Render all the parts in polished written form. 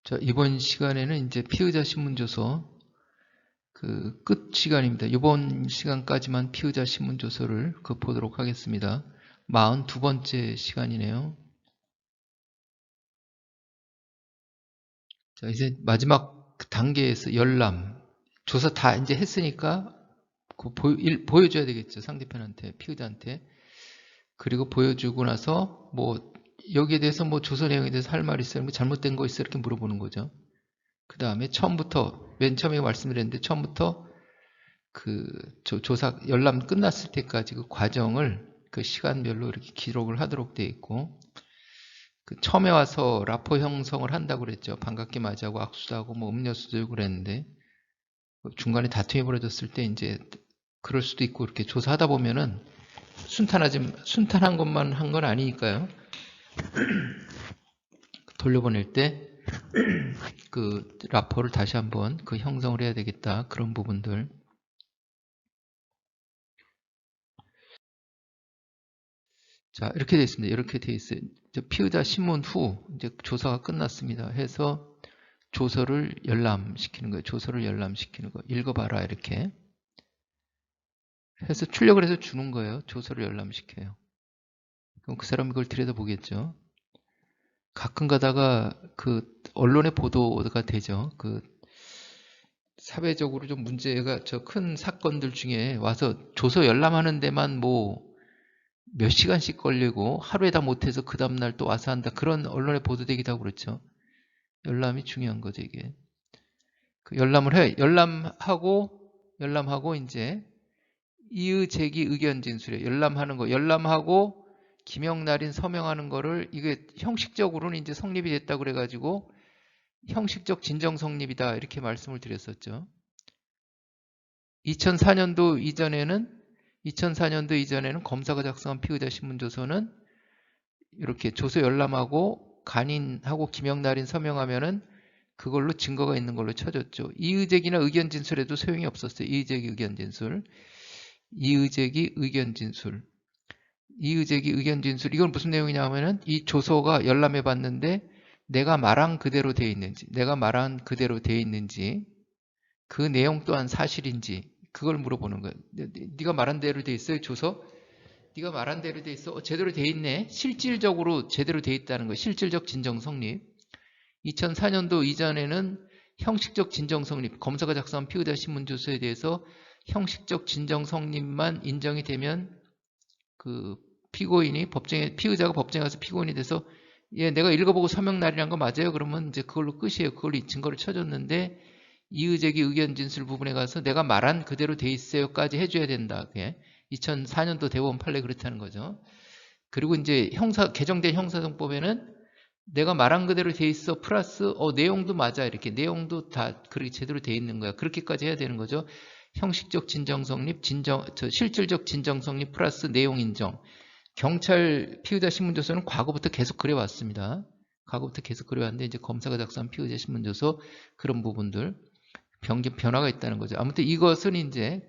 자, 이번 시간에는 이제 피의자 신문조서 끝 시간입니다. 이번 시간까지만 피의자 신문조서를 보도록 하겠습니다. 42번째 시간이네요. 자, 이제 마지막 단계에서 열람. 조사 다 이제 했으니까 보여줘야 되겠죠. 상대편한테, 피의자한테. 그리고 보여주고 나서 여기에 대해서 조서 내용에 대해서 할 말 있어요? 잘못된 거 있어요? 이렇게 물어보는 거죠. 그 다음에 맨 처음에 말씀드렸는데, 처음부터 조사, 열람 끝났을 때까지 그 과정을 시간별로 이렇게 기록을 하도록 되어 있고, 처음에 와서 라포 형성을 한다고 그랬죠. 반갑게 맞이하고 악수도 하고 음료수도 들고 그랬는데, 중간에 다툼이 벌어졌을 때 이제 그럴 수도 있고, 이렇게 조사하다 보면은 순탄한 것만 한 건 아니니까요. 돌려보낼 때 라포를 다시 한번 형성을 해야 되겠다. 그런 부분들. 자, 이렇게 되어 있습니다. 이렇게 되어 있어요. 피의자 신문 후 이제 조사가 끝났습니다. 해서 조서를 열람시키는 거예요. 조서를 열람시키는 거. 읽어봐라 이렇게 해서 출력을 해서 주는 거예요. 조서를 열람시켜요. 그럼 그 사람이 그걸 들여다보겠죠. 가끔 가다가 언론에 보도가 되죠. 사회적으로 좀 문제가 큰 사건들 중에 와서 조서 열람하는 데만 몇 시간씩 걸리고 하루에 다 못해서 그 다음날 또 와서 한다. 그런 언론에 보도되기도 하고 그렇죠. 열람이 중요한 거죠, 이게. 열람을 해. 열람하고 이제 이의 제기 의견 진술에 열람하는 거. 열람하고 기명 날인 서명하는 거를 이게 형식적으로는 이제 성립이 됐다고 그래가지고 형식적 진정 성립이다. 이렇게 말씀을 드렸었죠. 2004년도 이전에는 검사가 작성한 피의자 신문조서는 이렇게 조서 열람하고 간인하고 기명 날인 서명하면은 그걸로 증거가 있는 걸로 쳐졌죠. 이의제기나 의견 진술에도 소용이 없었어요. 이의제기 의견 진술. 이건 무슨 내용이냐 하면은 이 조서가 열람해 봤는데 내가 말한 그대로 돼 있는지 그 내용 또한 사실인지 그걸 물어보는 거예요. 네가 말한 대로 돼 있어요, 조서? 네가 말한 대로 돼 있어. 제대로 돼 있네. 실질적으로 제대로 돼 있다는 거예요. 실질적 진정 성립. 2004년도 이전에는 형식적 진정 성립, 검사가 작성한 피의자 신문조서에 대해서 형식적 진정 성립만 인정이 되면 피의자가 법정에 가서 피고인이 돼서 내가 읽어보고 서명 날이란 거 맞아요? 그러면 이제 그걸로 끝이에요. 그걸로 증거를 쳐줬는데 이의제기 의견 진술 부분에 가서 내가 말한 그대로 돼 있어요까지 해줘야 된다. 그게 2004년도 대법원 판례 그렇다는 거죠. 그리고 이제 개정된 형사정법에는 내가 말한 그대로 돼 있어 플러스 내용도 맞아 이렇게 내용도 다 그렇게 제대로 돼 있는 거야. 그렇게까지 해야 되는 거죠. 형식적 진정 성립, 실질적 진정 성립 플러스 내용 인정. 경찰 피의자 신문조서는 과거부터 계속 그래왔습니다. 그래왔는데 이제 검사가 작성한 피의자 신문조서 그런 부분들 변화가 있다는 거죠. 아무튼 이것은 이제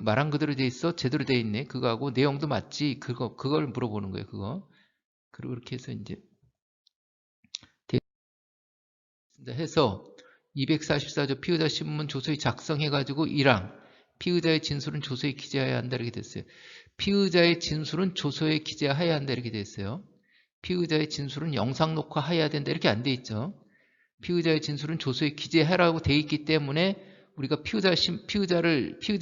말한 그대로 돼 있어 제대로 돼 있네 그거하고 내용도 맞지 그걸 물어보는 거예요. 그리고 이렇게 해서 이제 해서 244조 피의자 신문 조서에 작성해가지고 1항 피의자의 진술은 조서에 기재해야 한다 이렇게 됐어요. 피의자의 진술은 조서에 기재해야 한다 이렇게 됐어요. 피의자의 진술은 영상 녹화해야 된다 이렇게 안 돼 있죠. 피의자의 진술은 조서에 기재하라고 돼 있기 때문에 우리가 피의자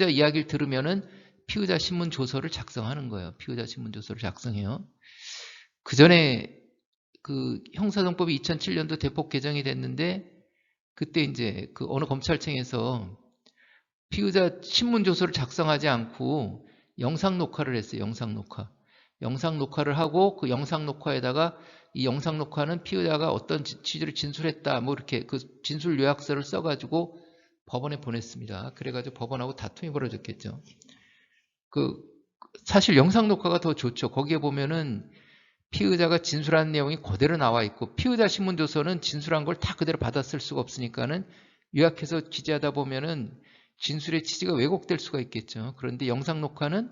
이야기를 들으면은 피의자 신문 조서를 작성하는 거예요. 피의자 신문 조서를 작성해요. 그 전에 형사정법이 2007년도 대폭 개정이 됐는데 그때 이제 어느 검찰청에서 피의자 신문 조서를 작성하지 않고 영상 녹화를 했어요. 영상 녹화를 하고 그 영상 녹화에다가 이 영상 녹화는 피의자가 어떤 취지를 진술했다 이렇게 진술 요약서를 써가지고 법원에 보냈습니다. 그래가지고 법원하고 다툼이 벌어졌겠죠. 사실 영상 녹화가 더 좋죠. 거기에 보면은 피의자가 진술한 내용이 그대로 나와 있고 피의자 신문조서는 진술한 걸 다 그대로 받아쓸 수가 없으니까는 요약해서 기재하다 보면은 진술의 취지가 왜곡될 수가 있겠죠. 그런데 영상 녹화는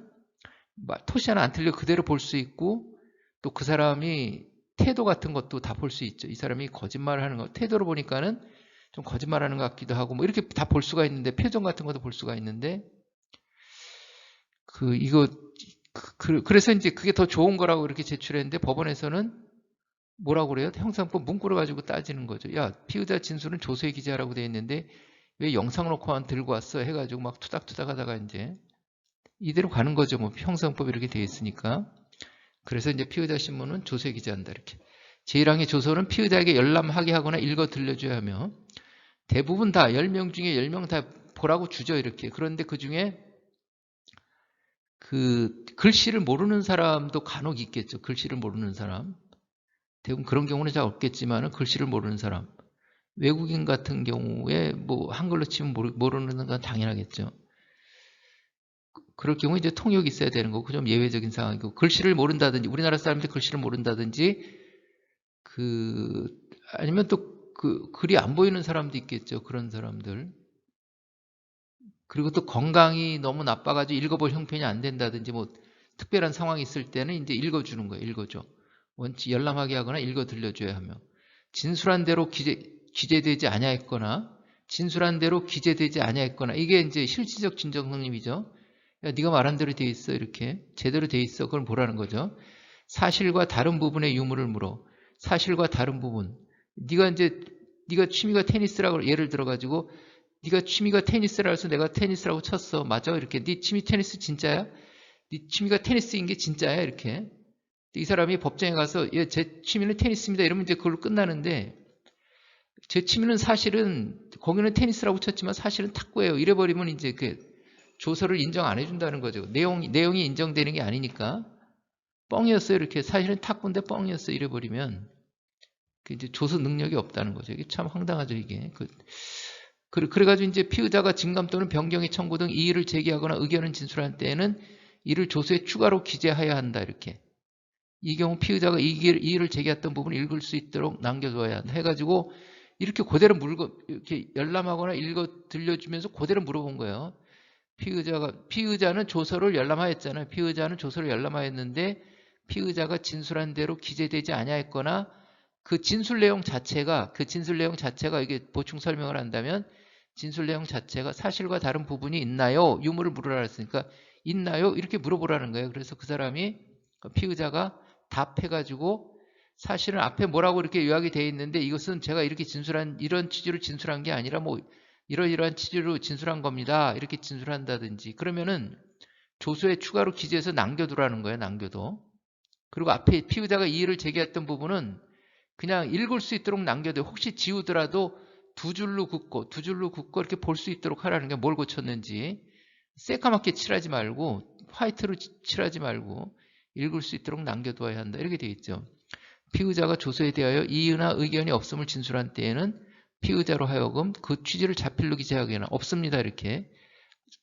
토시 하나 안 틀려 그대로 볼 수 있고 또 그 사람이 태도 같은 것도 다 볼 수 있죠. 이 사람이 거짓말을 하는 거, 태도로 보니까는 좀 거짓말하는 것 같기도 하고, 뭐 이렇게 다 볼 수가 있는데, 표정 같은 것도 볼 수가 있는데, 그래서 이제 그게 더 좋은 거라고 이렇게 제출했는데, 법원에서는 뭐라고 그래요? 형사법 문구를 가지고 따지는 거죠. 야, 피의자 진술은 조서에 기재하라고 돼 있는데, 왜 영상 녹화만 들고 왔어? 해가지고 막 투닥투닥 하다가 이제, 이대로 가는 거죠. 뭐 형사법 이렇게 돼 있으니까. 그래서 이제 피의자 신문은 조서에 기재한다. 이렇게. 제1항의 조서는 피의자에게 열람하게 하거나 읽어 들려줘야 하며, 대부분 다 10명 중에 10명 다 보라고 주죠. 이렇게. 그런데 그 중에 그 글씨를 모르는 사람도 간혹 있겠죠. 글씨를 모르는 사람. 대부분 그런 경우는 잘 없겠지만 글씨를 모르는 사람. 외국인 같은 경우에 뭐 한글로 치면 모르는 건 당연하겠죠. 그럴 경우 이제 통역이 있어야 되는 거고 좀 예외적인 상황이고 글씨를 모른다든지 우리나라 사람들이 글씨를 모른다든지 아니면 또 글이 안 보이는 사람도 있겠죠. 그런 사람들. 그리고 또 건강이 너무 나빠가지고 읽어볼 형편이 안 된다든지 뭐 특별한 상황이 있을 때는 이제 읽어주는 거예요. 읽어줘. 원치 열람하게 하거나 읽어 들려줘야 하며 진술한 대로 기재되지 아니하였거나 진술한 대로 기재되지 아니하였거나 이게 이제 실질적 진정성립이죠. 야, 네가 말한 대로 돼 있어. 이렇게 제대로 돼 있어. 그걸 보라는 거죠. 사실과 다른 부분의 유무를 물어. 사실과 다른 부분. 네가 취미가 테니스라고 예를 들어가지고 네가 취미가 테니스라 해서 내가 테니스라고 쳤어. 맞아? 이렇게 네 취미 테니스 진짜야? 네 취미가 테니스인 게 진짜야? 이렇게 이 사람이 법정에 가서 예, 제 취미는 테니스입니다. 이러면 이제 그걸로 끝나는데 제 취미는 사실은 거기는 테니스라고 쳤지만 사실은 탁구예요. 이래버리면 이제 그 조서를 인정 안 해준다는 거죠. 내용이 인정되는 게 아니니까 뻥이었어요. 이렇게 사실은 탁구인데 뻥이었어. 이래버리면 이제 조서 능력이 없다는 거죠. 이게 참 황당하죠. 이게 그래가지고 이제 피의자가 증감 또는 변경의 청구 등 이의를 제기하거나 의견을 진술할 때에는 이를 조서에 추가로 기재해야 한다. 이렇게 이 경우 피의자가 이의를 제기했던 부분을 읽을 수 있도록 남겨둬야 한다. 해가지고 이렇게 그대로 이렇게 열람하거나 읽어 들려주면서 그대로 물어본 거예요. 피의자는 조서를 열람하였잖아요. 피의자는 조서를 열람하였는데 피의자가 진술한 대로 기재되지 아니하였거나 그 진술 내용 자체가 이게 보충 설명을 한다면 진술 내용 자체가 사실과 다른 부분이 있나요? 유무를 물으라 했으니까 있나요? 이렇게 물어보라는 거예요. 그래서 그 사람이 피의자가 답해가지고 사실은 앞에 뭐라고 이렇게 요약이 되어 있는데 이것은 제가 이렇게 이런 취지로 진술한 게 아니라 뭐 이러이러한 취지로 진술한 겁니다. 이렇게 진술한다든지 그러면은 조서에 추가로 기재해서 남겨두라는 거예요. 남겨둬. 그리고 앞에 피의자가 이의를 제기했던 부분은 그냥 읽을 수 있도록 남겨둬. 혹시 지우더라도 두 줄로 긋고 이렇게 볼 수 있도록 하라는 게 뭘 고쳤는지 새까맣게 칠하지 말고 화이트로 칠하지 말고 읽을 수 있도록 남겨두어야 한다. 이렇게 되어 있죠. 피의자가 조서에 대하여 이의나 의견이 없음을 진술한 때에는 피의자로 하여금 그 취지를 자필로 기재하거나 없습니다. 이렇게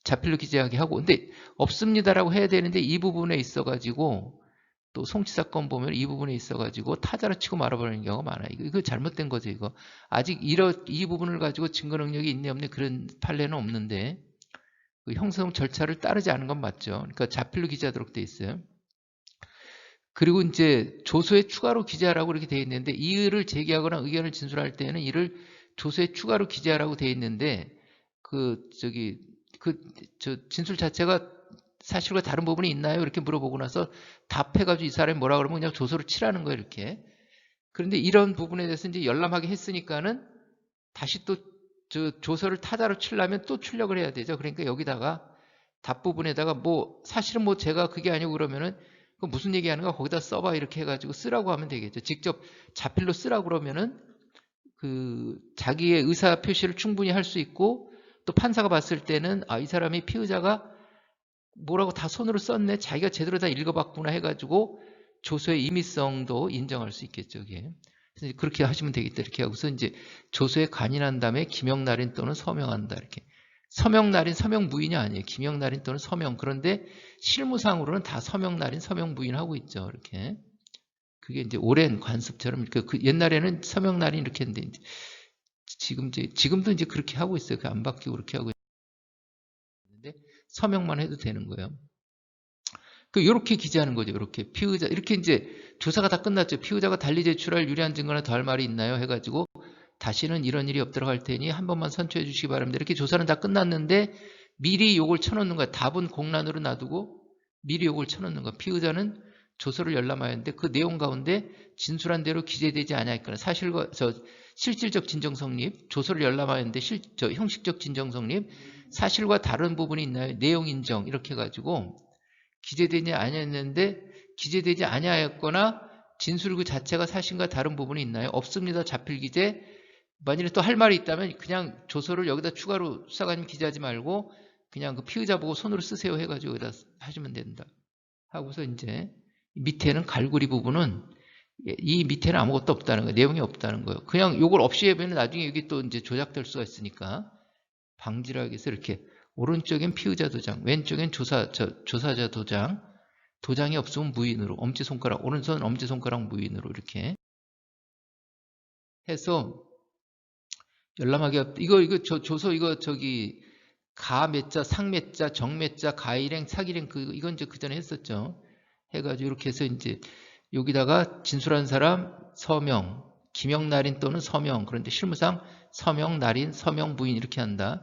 자필로 기재하게 하고 근데 없습니다라고 해야 되는데 이 부분에 있어가지고 또 송치 사건 보면 이 부분에 있어가지고 타자로 치고 말아버리는 경우가 많아요. 이거 잘못된 거죠. 이거 아직 이 부분을 가지고 증거 능력이 있네 없네 그런 판례는 없는데 그 형성 절차를 따르지 않은 건 맞죠. 그러니까 자필로 기재하도록 돼 있어요. 그리고 이제 조서에 추가로 기재하라고 이렇게 돼 있는데 이의를 제기하거나 의견을 진술할 때는 이를 조서에 추가로 기재하라고 돼 있는데 진술 자체가 사실과 다른 부분이 있나요? 이렇게 물어보고 나서 답해가지고 이 사람이 뭐라 그러면 그냥 조서를 치라는 거예요. 이렇게. 그런데 이런 부분에 대해서 이제 열람하게 했으니까는 다시 또 조서를 타자로 치려면 또 출력을 해야 되죠. 그러니까 여기다가 답 부분에다가 뭐 사실은 뭐 제가 그게 아니고 그러면은 그 무슨 얘기하는가 거기다 써봐 이렇게 해가지고 쓰라고 하면 되겠죠. 직접 자필로 쓰라고 그러면은 그 자기의 의사 표시를 충분히 할 수 있고 또 판사가 봤을 때는 아, 이 사람이 피의자가 뭐라고 다 손으로 썼네. 자기가 제대로 다 읽어봤구나 해가지고 조서의 임의성도 인정할 수 있겠죠. 이게. 그래서 그렇게 하시면 되겠다. 이렇게 하고서 이제 조서에 간인한 다음에 기명날인 또는 서명한다. 이렇게. 서명날인 서명부인이 아니에요. 기명날인 또는 서명. 그런데 실무상으로는 다 서명날인 서명부인 하고 있죠. 이렇게. 그게 이제 오랜 관습처럼 이렇게 옛날에는 서명날인 이렇게 했는데 이제 지금도 이제 그렇게 하고 있어요. 그 안 바뀌고 그렇게 하고 있는데 서명만 해도 되는 거예요. 요렇게 기재하는 거죠. 요렇게. 피의자, 이렇게 이제 조사가 다 끝났죠. 피의자가 달리 제출할 유리한 증거나 더할 말이 있나요? 해가지고 다시는 이런 일이 없도록 할 테니 한 번만 선처해 주시기 바랍니다. 이렇게 조사는 다 끝났는데 미리 요걸 쳐놓는 거야. 답은 공란으로 놔두고 미리 요걸 쳐놓는 거야. 피의자는 조서를 열람하였는데 그 내용 가운데 진술한 대로 기재되지 않았거나 사실과 실질적 진정 성립, 조서를 열람하였는데 형식적 진정 성립, 사실과 다른 부분이 있나요? 내용 인정 이렇게 해가지고 기재되지 아니했는데 기재되지 아니하였거나 진술 그 자체가 사실과 다른 부분이 있나요? 없습니다. 자필 기재. 만일에 또 할 말이 있다면 그냥 조서를 여기다 추가로 수사관님 기재하지 말고 그냥 그 피의자 보고 손으로 쓰세요 해가지고 여기다 하시면 된다. 하고서 이제 밑에는 갈고리 부분은 이 밑에는 아무것도 없다는 거예요. 내용이 없다는 거예요. 그냥 요걸 없이 해보면 나중에 여기 또 이제 조작될 수가 있으니까 방지를 하기 위해서 이렇게 오른쪽엔 피의자 도장, 왼쪽엔 조사자 도장, 도장이 없으면 무인으로, 엄지손가락, 오른손 엄지손가락 무인으로 이렇게 해서 열람하기 조서 가 몇 자, 상 몇 자, 정 몇 자, 가일행, 사기행 이건 이제 그 전에 했었죠. 해가지고 이렇게 해서 이제 여기다가 진술한 사람 서명, 기명날인 또는 서명. 그런데 실무상 서명, 날인, 서명, 부인 이렇게 한다.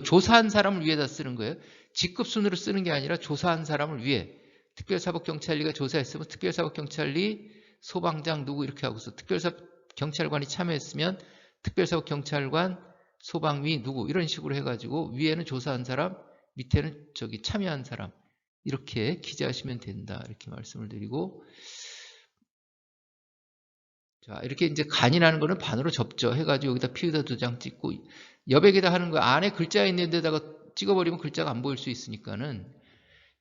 조사한 사람을 위에다 쓰는 거예요. 직급 순으로 쓰는 게 아니라 조사한 사람을 위해. 특별사법경찰리가 조사했으면 특별사법경찰리, 소방장 누구 이렇게 하고서 특별사법경찰관이 참여했으면 특별사법경찰관, 소방위 누구 이런 식으로 해가지고 위에는 조사한 사람, 밑에는 참여한 사람 이렇게 기재하시면 된다. 이렇게 말씀을 드리고 자 이렇게 이제 간이라는 거는 반으로 접죠. 해가지고 여기다 피의자 도장 찍고 여백에다 하는 거 안에 글자 있는 데다가 찍어버리면 글자가 안 보일 수 있으니까는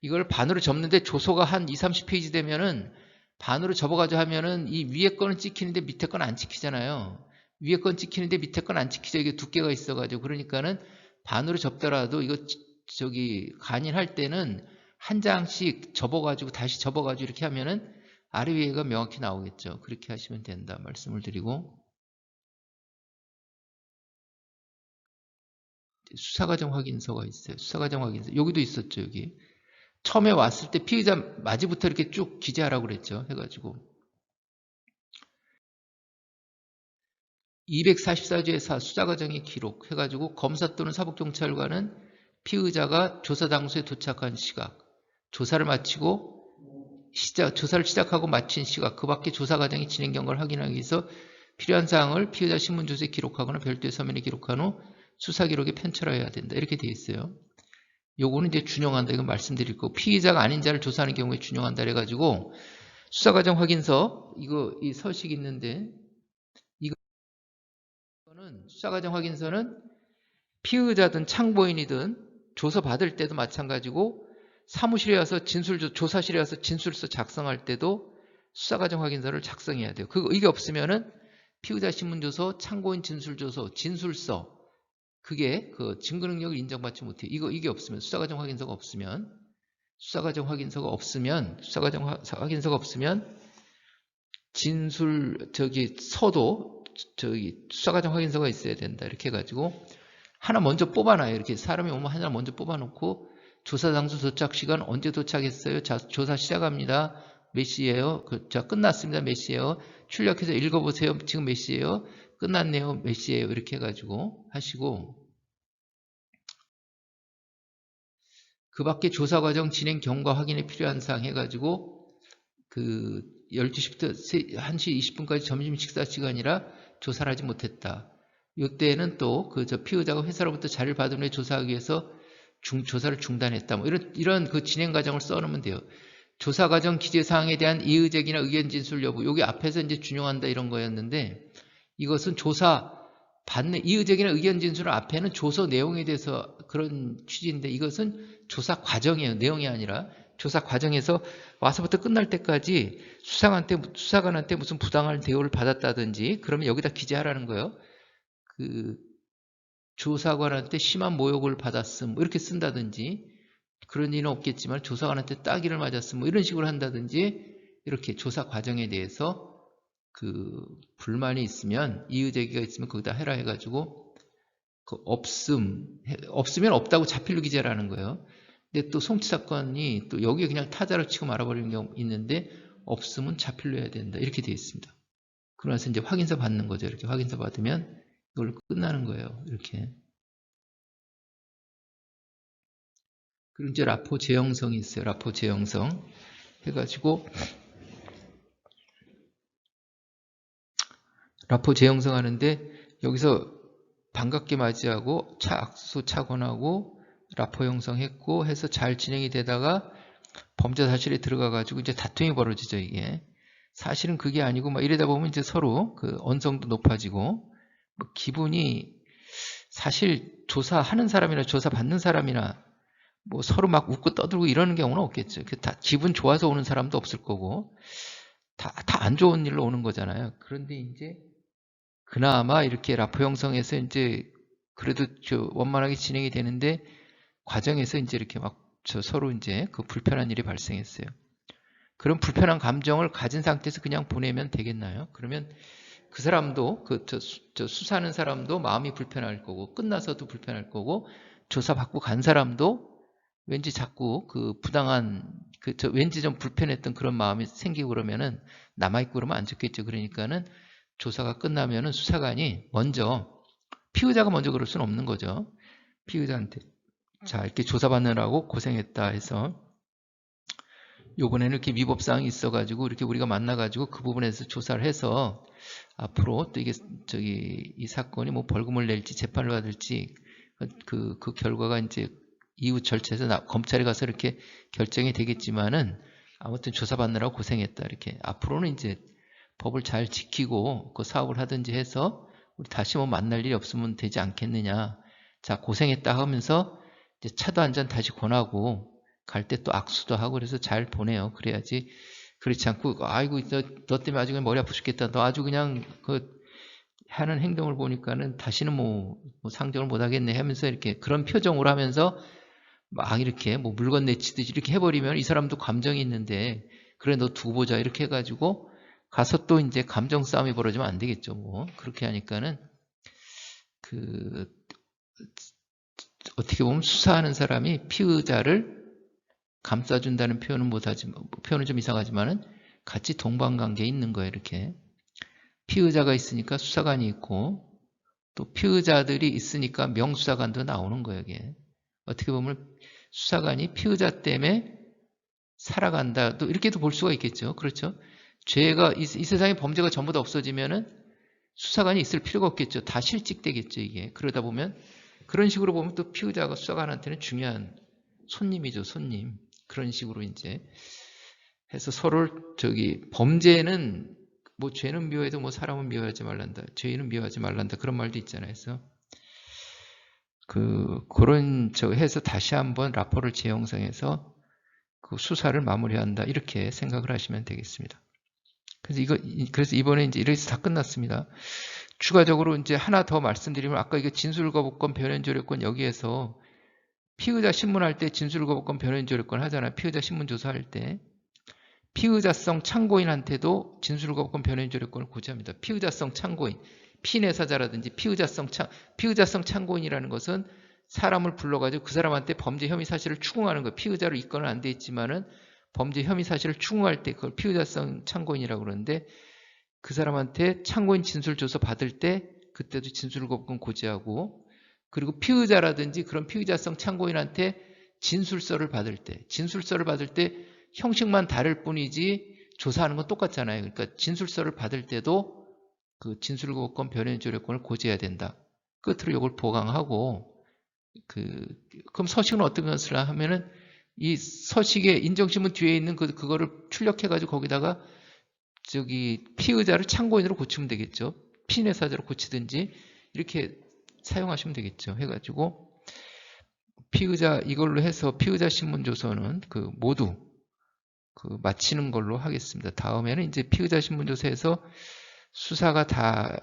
이걸 반으로 접는데 조소가 한 20, 30페이지 되면은 반으로 접어가지고 하면은 이 위에 거는 찍히는데 밑에 건 안 찍히잖아요. 위에 건 찍히는데 밑에 건 안 찍히죠. 이게 두께가 있어가지고 그러니까는 반으로 접더라도 이거 간인할 때는 한 장씩 접어가지고 다시 접어가지고 이렇게 하면은 아래 위에가 명확히 나오겠죠. 그렇게 하시면 된다 말씀을 드리고 수사과정 확인서가 있어요. 수사과정 확인서 여기도 있었죠. 여기 처음에 왔을 때 피의자 마지부터 이렇게 쭉 기재하라고 그랬죠. 해가지고 244조의 수사과정의 기록 해가지고 검사 또는 사법경찰관은 피의자가 조사 당소에 도착한 시각, 조사를 마치고 조사를 시작하고 마친 시각, 그 밖에 조사 과정의 진행 경과를 확인하기 위해서 필요한 사항을 피의자 신문조서에 기록하거나 별도의 서면에 기록한 후 수사 기록에 편철해야 된다. 이렇게 되어 있어요. 요거는 이제 준용한다. 이거 말씀드릴 거고 피의자가 아닌 자를 조사하는 경우에 준용한다. 그래가지고 수사과정 확인서 이 서식 있는데 이거는 수사과정 확인서는 피의자든 참고인이든 조서 받을 때도 마찬가지고 사무실에 와서 조사실에 와서 진술서 작성할 때도 수사과정 확인서를 작성해야 돼요. 이게 없으면은 피의자 신문조서, 참고인 진술조서, 진술서 그게 그 증거 능력을 인정받지 못해요. 이게 없으면 수사과정 확인서가 없으면 진술 서도 수사과정 확인서가 있어야 된다. 이렇게 해가지고 하나 먼저 뽑아놔요. 이렇게 사람이 오면 하나 먼저 뽑아놓고 조사 당소 도착 시간 언제 도착했어요? 자, 조사 시작합니다. 몇 시예요? 자, 끝났습니다. 몇 시예요? 출력해서 읽어보세요. 지금 몇 시예요? 끝났네요. 몇 시예요? 이렇게 해가지고 하시고 그 밖에 조사 과정 진행 경과 확인에 필요한 사항 해가지고 12시부터 1시 20분까지 점심 식사 시간이라 조사를 하지 못했다. 이때는 또 피의자가 회사로부터 자료를 받은 후에 조사하기 위해서 조사를 중단했다. 뭐 이런 그 진행 과정을 써놓으면 돼요. 조사 과정 기재 사항에 대한 이의제기나 의견 진술 여부. 여기 앞에서 이제 준용한다 이런 거였는데 이것은 받는 이의제기나 의견 진술은 앞에는 조서 내용에 대해서 그런 취지인데 이것은 조사 과정이에요. 내용이 아니라 조사 과정에서 와서부터 끝날 때까지 수사관한테 무슨 부당한 대우를 받았다든지 그러면 여기다 기재하라는 거예요. 조사관한테 심한 모욕을 받았음 뭐 이렇게 쓴다든지 그런 일은 없겠지만 조사관한테 따기를 맞았음 뭐 이런 식으로 한다든지 이렇게 조사 과정에 대해서 불만이 있으면 이의제기가 있으면 거기다 해라 해가지고 없으면 없다고 자필로 기재라는 거예요. 근데 또 송치 사건이 또 여기에 그냥 타자를 치고 말아버리는 경우 있는데 없으면 자필로 해야 된다. 이렇게 되어 있습니다. 그러면서 이제 확인서 받는 거죠. 이렇게 확인서 받으면 이걸로 끝나는 거예요. 이렇게. 그리고 이제 라포 재형성이 있어요. 라포 재형성 해가지고 라포 재형성 하는데 여기서 반갑게 맞이하고 악수 착언하고 라포 형성했고 해서 잘 진행이 되다가 범죄 사실에 들어가가지고 이제 다툼이 벌어지죠. 이게 사실은 그게 아니고 막 이러다 보면 이제 서로 그 언성도 높아지고 뭐 기분이 사실 조사하는 사람이나 조사받는 사람이나 뭐 서로 막 웃고 떠들고 이러는 경우는 없겠죠. 다 기분 좋아서 오는 사람도 없을 거고 다 안 좋은 일로 오는 거잖아요. 그런데 이제 그나마 이렇게 라포 형성에서 이제 그래도 원만하게 진행이 되는데 과정에서 이제 이렇게 막 서로 이제 그 불편한 일이 발생했어요. 그런 불편한 감정을 가진 상태에서 그냥 보내면 되겠나요? 그러면 그 사람도 수사하는 사람도 마음이 불편할 거고 끝나서도 불편할 거고 조사받고 간 사람도 왠지 자꾸 그 부당한 왠지 좀 불편했던 그런 마음이 생기고 그러면은 남아있고 그러면 안 좋겠죠. 그러니까는 조사가 끝나면은 수사관이 먼저 피의자가 먼저 그럴 수는 없는 거죠. 피의자한테 자 이렇게 조사받느라고 고생했다 해서 요번에는 이렇게 위법사항이 있어가지고 이렇게 우리가 만나가지고 그 부분에서 조사를 해서 앞으로 또 이게 이 사건이 뭐 벌금을 낼지 재판을 받을지 그 결과가 이제 이후 절차에서 검찰에 가서 이렇게 결정이 되겠지만은 아무튼 조사받느라고 고생했다 이렇게 앞으로는 이제 법을 잘 지키고 그 사업을 하든지 해서 우리 다시 뭐 만날 일이 없으면 되지 않겠느냐. 자 고생했다 하면서 이제 차도 한 잔 다시 권하고 갈 때 또 악수도 하고 그래서 잘 보내요. 그래야지 그렇지 않고 아이고 너 때문에 아주 그냥 머리 아프 죽겠다. 너 아주 그냥 그 하는 행동을 보니까는 다시는 뭐 상정을 못 하겠네 하면서 이렇게 그런 표정으로 하면서 막 이렇게 뭐 물건 내치듯이 이렇게 해버리면 이 사람도 감정이 있는데 그래 너 두고 보자 이렇게 해가지고 가서 또 이제 감정 싸움이 벌어지면 안 되겠죠. 뭐 그렇게 하니까는 그 어떻게 보면 수사하는 사람이 피의자를 감싸준다는 표현은 못하지 표현은 좀 이상하지만은 같이 동반관계에 있는 거예요. 이렇게 피의자가 있으니까 수사관이 있고 또 피의자들이 있으니까 명수사관도 나오는 거예요. 이게 어떻게 보면 수사관이 피의자 때문에 살아간다. 또 이렇게도 볼 수가 있겠죠. 그렇죠? 죄가 이 세상에 범죄가 전부 다 없어지면은 수사관이 있을 필요가 없겠죠. 다 실직되겠죠. 이게 그러다 보면 그런 식으로 보면 또 피의자가 수사관한테는 중요한 손님이죠. 손님. 그런 식으로 이제 해서 서로를 범죄는 뭐 죄는 미워해도 뭐 사람은 미워하지 말란다. 죄인은 미워하지 말란다. 그런 말도 있잖아요. 그래서 그런 해서 다시 한번 라포를 재형성해서 그 수사를 마무리한다. 이렇게 생각을 하시면 되겠습니다. 그래서 이번에 이제 이래서 다 끝났습니다. 추가적으로 이제 하나 더 말씀드리면 아까 이게 진술거부권, 변현조력권 여기에서 피의자 신문할 때 진술거부권, 변현조력권 하잖아요. 피의자 신문 조사할 때 피의자성 참고인한테도 진술거부권, 변현조력권을 고지합니다. 피의자성 참고인, 피내사자라든지 피의자성 참고인이라는 것은 사람을 불러가지고 그 사람한테 범죄 혐의 사실을 추궁하는 거예요. 피의자로 입건은 안 돼 있지만은 범죄 혐의 사실을 추궁할 때 그걸 피의자성 참고인이라고 그러는데 그 사람한테 참고인 진술조서 받을 때 그때도 진술거부권 고지하고 그리고 피의자라든지 그런 피의자성 참고인한테 진술서를 받을 때 형식만 다를 뿐이지 조사하는 건 똑같잖아요. 그러니까 진술서를 받을 때도 그 진술거부권 변현조력권을 고지해야 된다. 끝으로 이걸 보강하고 그럼 서식은 어떤 것을 하면은 이 서식의 인정신문 뒤에 있는 그거를 출력해가지고 거기다가 피의자를 참고인으로 고치면 되겠죠. 피내사자로 고치든지 이렇게 사용하시면 되겠죠. 해가지고 피의자 이걸로 해서 피의자 신문조서는 모두 마치는 걸로 하겠습니다. 다음에는 이제 피의자 신문조서에서 수사가 다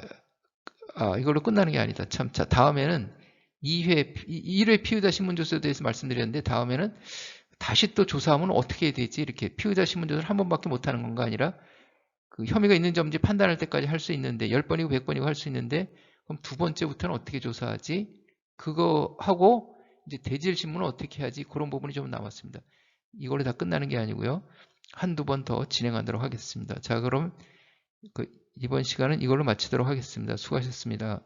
이걸로 끝나는 게 아니다. 참, 자, 다음에는 1회 피의자 신문조서에 대해서 말씀드렸는데 다음에는 다시 또 조사하면 어떻게 해야 되지? 이렇게 피의자 신문조사를 한 번밖에 못하는 건가 아니라 혐의가 있는 점인지 판단할 때까지 할 수 있는데 10번이고 100번이고 할 수 있는데 그럼 두 번째부터는 어떻게 조사하지? 그거 하고 이제 대질 신문은 어떻게 하지? 그런 부분이 좀 남았습니다. 이걸로 다 끝나는 게 아니고요. 한두 번 더 진행하도록 하겠습니다. 자, 그럼 이번 시간은 이걸로 마치도록 하겠습니다. 수고하셨습니다.